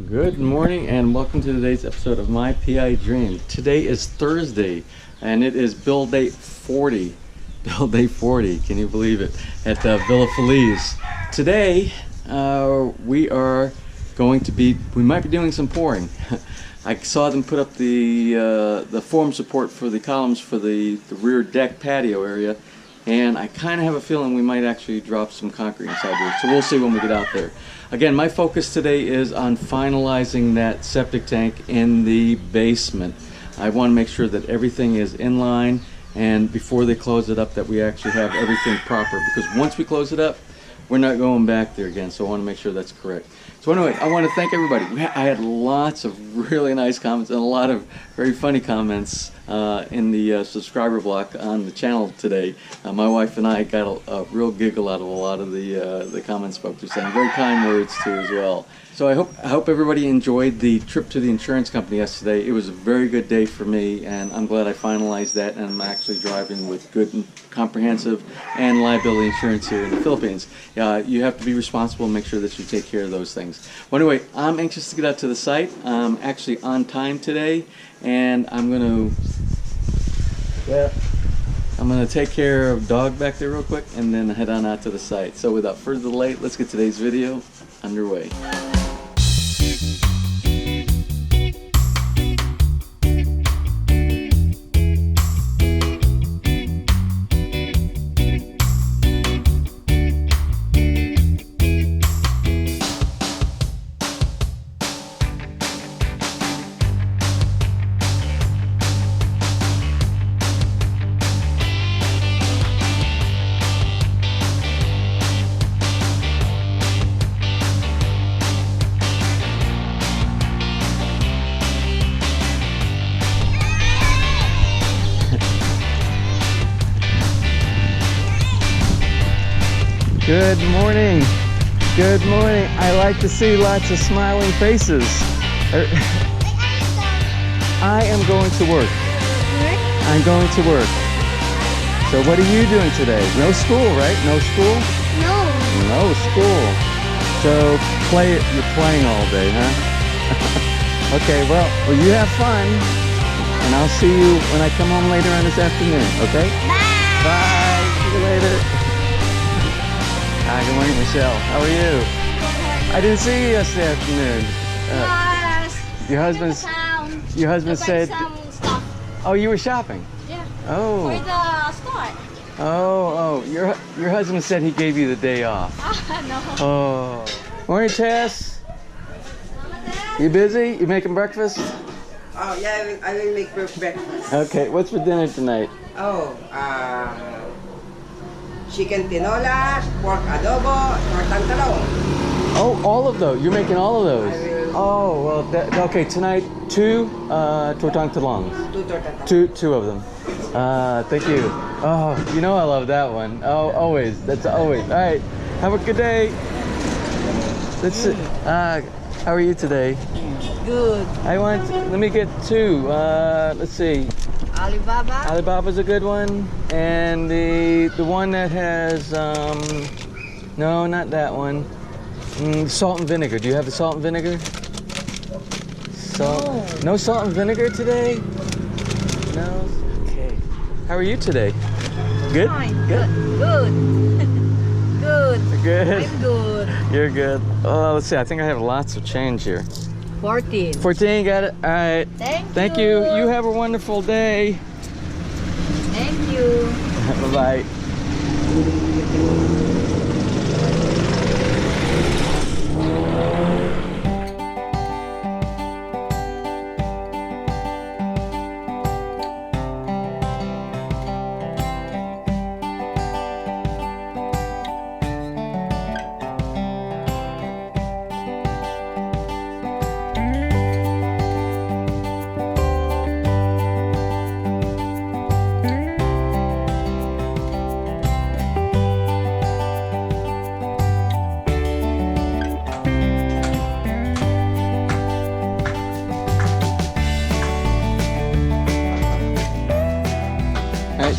Good morning and welcome to today's episode of My PI Dream. Today is Thursday and it is bill day 40. Bill day 40, can you believe it? At Villa FELIZ. Today we might be doing some pouring. I saw them put up the form support for the columns for the rear deck patio area, and I kind of have a feeling we might actually drop some concrete inside there. So we'll see when we get out there. Again, my focus today is on finalizing that septic tank in the basement. I want to make sure that everything is in line, and before they close it up that we actually have everything proper, because once we close it up, we're not going back there again, so I want to make sure that's correct. So anyway, I want to thank everybody. I had lots of really nice comments and a lot of very funny comments in the subscriber block on the channel today. My wife and I got a real giggle out of a lot of the comments folks were saying. Very kind words too as well. So I hope everybody enjoyed the trip to the insurance company yesterday. It was a very good day for me, and I'm glad I finalized that, and I'm actually driving with good and comprehensive and liability insurance here in the Philippines. You have to be responsible and make sure that you take care of those things. Well, anyway, I'm anxious to get out to the site. I'm actually on time today, and I'm going to take care of dog back there real quick and then head on out to the site. So without further delay, let's get today's video underway. Good morning. Good morning. I like to see lots of smiling faces. I am going to work. I'm going to work. So what are you doing today? No school, right? No school? No. No school. So you're playing all day, huh? Okay, well, you have fun. And I'll see you when I come home later on this afternoon, okay? Bye. Bye. See you later. Hi, good morning, Michelle. How are you? I didn't see you yesterday afternoon. Your husband said. Some stuff. Oh, you were shopping. Yeah. Oh. For the store. Oh. Your husband said he gave you the day off. No. Oh. Morning, Tess. You busy? You making breakfast? Oh yeah, I will make breakfast. Okay. What's for dinner tonight? Oh, chicken tinola, pork adobo, tortang talong. Oh, all of those. You're making all of those. I will. Oh, well, okay. Tonight, two tortang talongs. Two tortang talong. Two of them. Thank you. Oh, you know I love that one. Oh, always. That's always. All right. Have a good day. Let's see. How are you today? Good. Let me get two. Let's see. Alibaba. Alibaba's a good one. And the one that has, no, not that one. Salt and vinegar. Do you have the salt and vinegar? Salt. No salt and vinegar today? No? Okay. How are you today? Good? Fine. Good? Good. Good. Good. I'm good. You're good. Oh, let's see. I think I have lots of change here. 14. 14, got it. All right. Thank you. You have a wonderful day. Thank you. Bye-bye.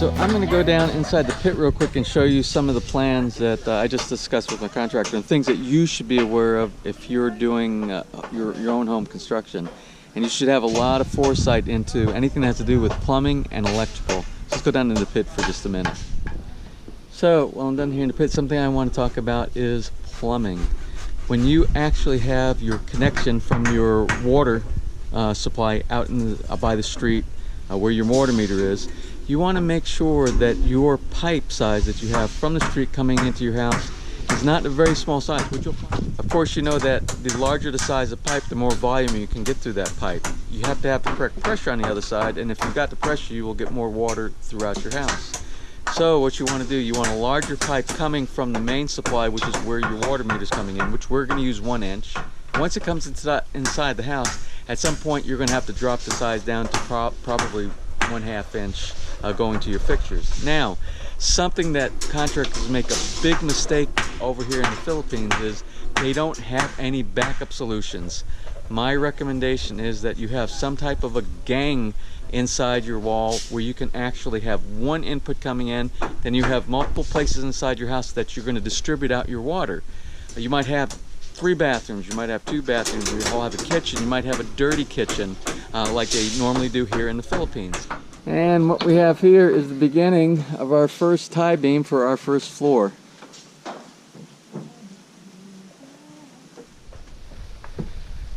So I'm going to go down inside the pit real quick and show you some of the plans that I just discussed with my contractor and things that you should be aware of if you're doing your own home construction. And you should have a lot of foresight into anything that has to do with plumbing and electrical. So let's go down to the pit for just a minute. So while I'm done here in the pit, something I want to talk about is plumbing. When you actually have your connection from your water supply out by the street where your water meter is, you want to make sure that your pipe size that you have from the street coming into your house is not a very small size. Of course, you know that the larger the size of pipe, the more volume you can get through that pipe. You have to have the correct pressure on the other side, and if you've got the pressure, you will get more water throughout your house. So what you want to do, you want a larger pipe coming from the main supply, which is where your water meter is coming in, which we're going to use 1 inch. Once it comes inside the house, at some point you're going to have to drop the size down to probably 1/2 inch going to your fixtures. Now, something that contractors make a big mistake over here in the Philippines is they don't have any backup solutions. My recommendation is that you have some type of a gang inside your wall where you can actually have one input coming in, then you have multiple places inside your house that you're going to distribute out your water. You might have 3 bathrooms, you might have 2 bathrooms, you all have a kitchen, you might have a dirty kitchen like they normally do here in the Philippines. And what we have here is the beginning of our first tie beam for our first floor.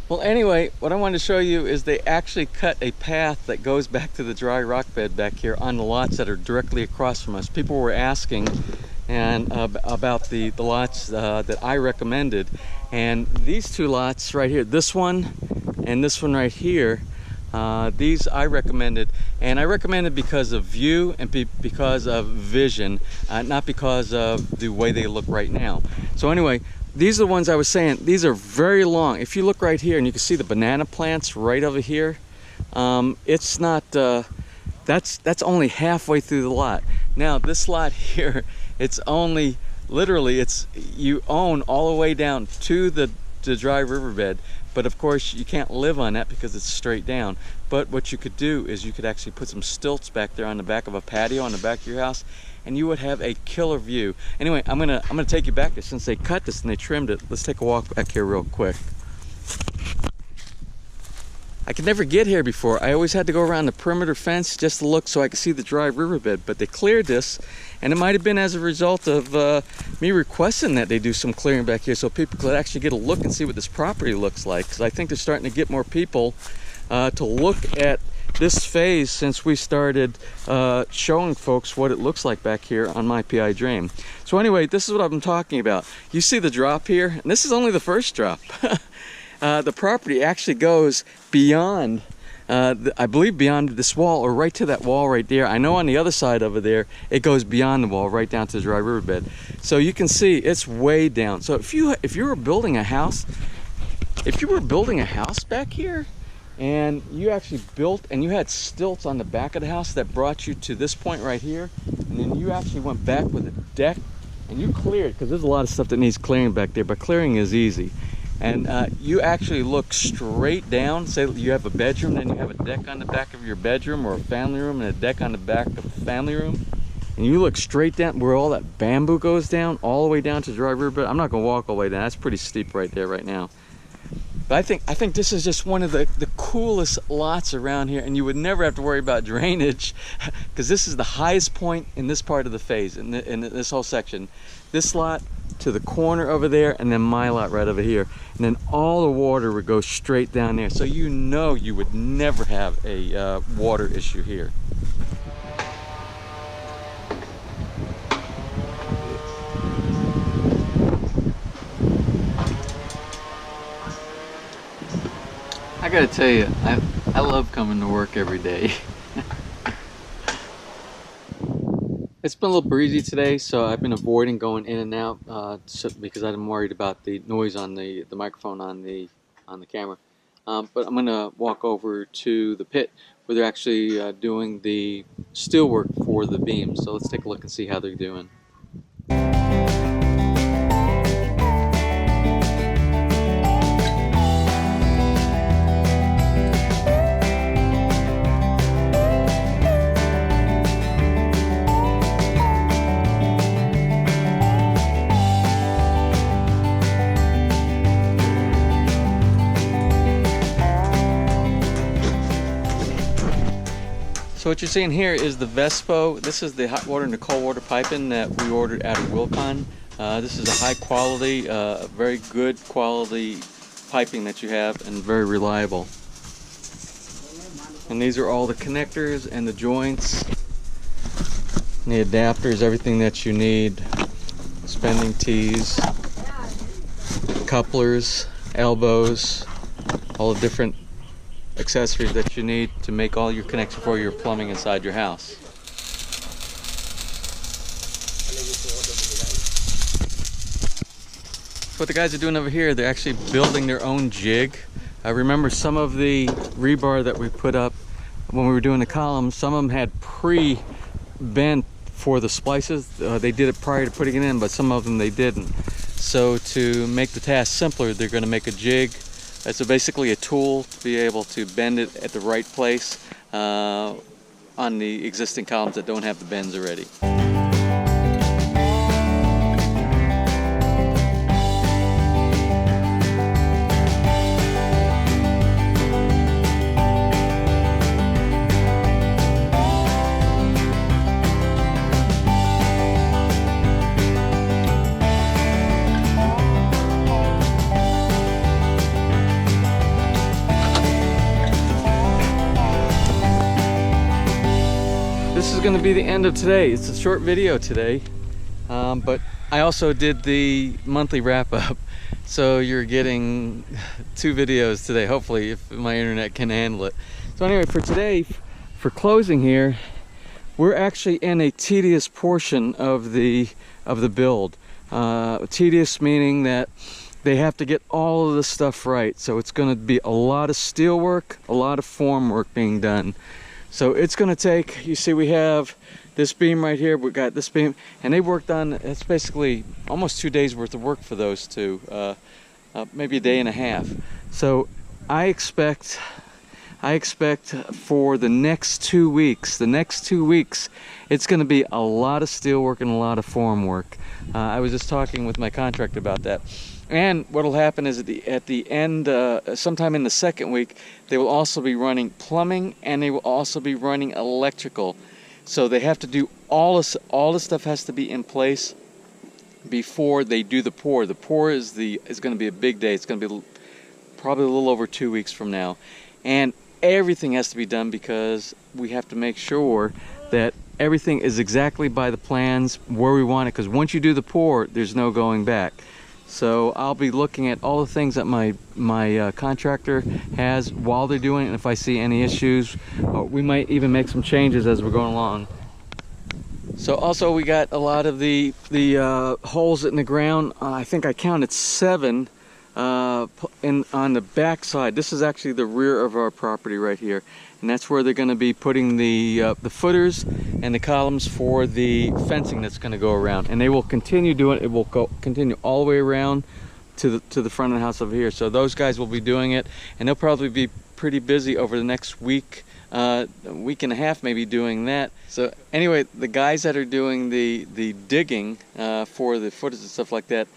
Well, anyway, what I wanted to show you is they actually cut a path that goes back to the dry rock bed back here on the lots that are directly across from us. People were asking about the lots that I recommended, and these 2 lots right here, this one and this one right here, these I recommended, and I recommended because of view and because of vision, not because of the way they look right now. So anyway, these are the ones I was saying. These are very long. If you look right here, and you can see the banana plants right over here, it's not, that's only halfway through the lot. Now this lot here, it's only, literally, you own all the way down to the dry riverbed, but of course you can't live on that because it's straight down. But what you could do is you could actually put some stilts back there on the back of a patio on the back of your house, and you would have a killer view. Anyway, I'm gonna take you back there. Since they cut this and they trimmed it, let's take a walk back here real quick. I could never get here before. I always had to go around the perimeter fence just to look so I could see the dry riverbed, but they cleared this, and it might have been as a result of me requesting that they do some clearing back here so people could actually get a look and see what this property looks like, because I think they're starting to get more people to look at this phase since we started showing folks what it looks like back here on My PI Dream. So anyway, this is what I've been talking about. You see the drop here, and this is only the first drop. The property actually goes beyond, I believe beyond this wall, or right to that wall right there. I know on the other side over there, it goes beyond the wall, right down to the dry riverbed. So you can see it's way down. So if you were building a house, back here, and you actually built, and you had stilts on the back of the house that brought you to this point right here, and then you actually went back with a deck, and you cleared, because there's a lot of stuff that needs clearing back there, but clearing is easy. And you actually look straight down. Say you have a bedroom, then you have a deck on the back of your bedroom, or a family room and a deck on the back of the family room, and you look straight down where all that bamboo goes down, all the way down to the dry riverbed. I'm not going to walk all the way down. That's pretty steep right there right now. But I think this is just one of the coolest lots around here, and you would never have to worry about drainage because this is the highest point in this part of the phase, in this whole section. This lot to the corner over there, and then my lot right over here, and then all the water would go straight down there, so you know you would never have a water issue here. I gotta tell you, I love coming to work every day. It's been a little breezy today, so I've been avoiding going in and out because I'm worried about the noise on the microphone on the camera. But I'm gonna walk over to the pit where they're actually doing the steel work for the beams. So let's take a look and see how they're doing. So what you're seeing here is the Vespo. This is the hot water and the cold water piping that we ordered out of Wilcon. This is a high quality, very good quality piping that you have, and very reliable. And these are all the connectors and the joints, and the adapters, everything that you need. Spending tees, couplers, elbows, all the different accessories that you need to make all your connections for your plumbing inside your house. What the guys are doing over here, they're actually building their own jig. I remember some of the rebar that we put up when we were doing the columns, some of them had pre-bent for the splices. They did it prior to putting it in, but some of them they didn't. So to make the task simpler, they're going to make a jig. It's basically a tool to be able to bend it at the right place on the existing columns that don't have the bends already. This is going to be the end of today. It's a short video today, but I also did the monthly wrap-up, so you're getting 2 videos today, hopefully, if my internet can handle it. So anyway, for today, for closing here, we're actually in a tedious portion of the build. Tedious meaning that they have to get all of the stuff right. So it's going to be a lot of steel work, a lot of form work being done. So it's going to take, you see we have this beam right here, we got this beam, and they worked on, it's basically almost 2 days worth of work for those two, maybe a day and a half. So I expect for the next 2 weeks, it's going to be a lot of steel work and a lot of form work. I was just talking with my contractor about that. And what will happen is at the end, sometime in the second week, they will also be running plumbing and they will also be running electrical. So they have to do all the stuff has to be in place before they do the pour. The pour is going to be a big day. It's going to be probably a little over 2 weeks from now, and everything has to be done because we have to make sure that everything is exactly by the plans where we want it. Because once you do the pour, there's no going back. So I'll be looking at all the things that my contractor has while they're doing it, and if I see any issues, we might even make some changes as we're going along. So also we got a lot of the holes in the ground. I think I counted 7 on the back side. This is actually the rear of our property right here, and that's where they're going to be putting the footers and the columns for the fencing that's going to go around, and they will continue doing it. It will continue all the way around to the front of the house over here. So those guys will be doing it, and they'll probably be pretty busy over the next week, a week and a half maybe, doing that. So anyway, the guys that are doing the digging for the footers and stuff like that,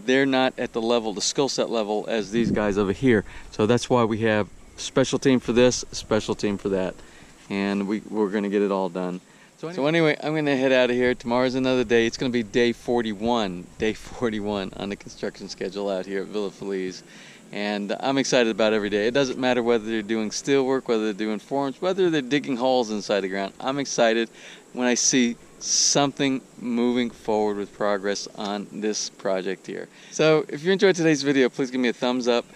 they're not at the level, the skill set level, as these guys over here. So that's why we have a special team for this, a special team for that, and we're going to get it all done. So anyway, I'm going to head out of here. Tomorrow's another day. It's going to be day 41 on the construction schedule out here at Villa FELIZ. And I'm excited about every day. It doesn't matter whether they're doing steel work, whether they're doing forms, whether they're digging holes inside the ground. I'm excited when I see something moving forward with progress on this project here. So if you enjoyed today's video, please give me a thumbs up,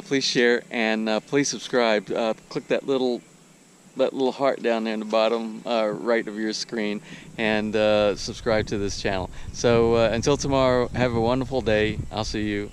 please share, and please subscribe. Click that little heart down there in the bottom right of your screen, and subscribe to this channel. So until tomorrow, have a wonderful day. I'll see you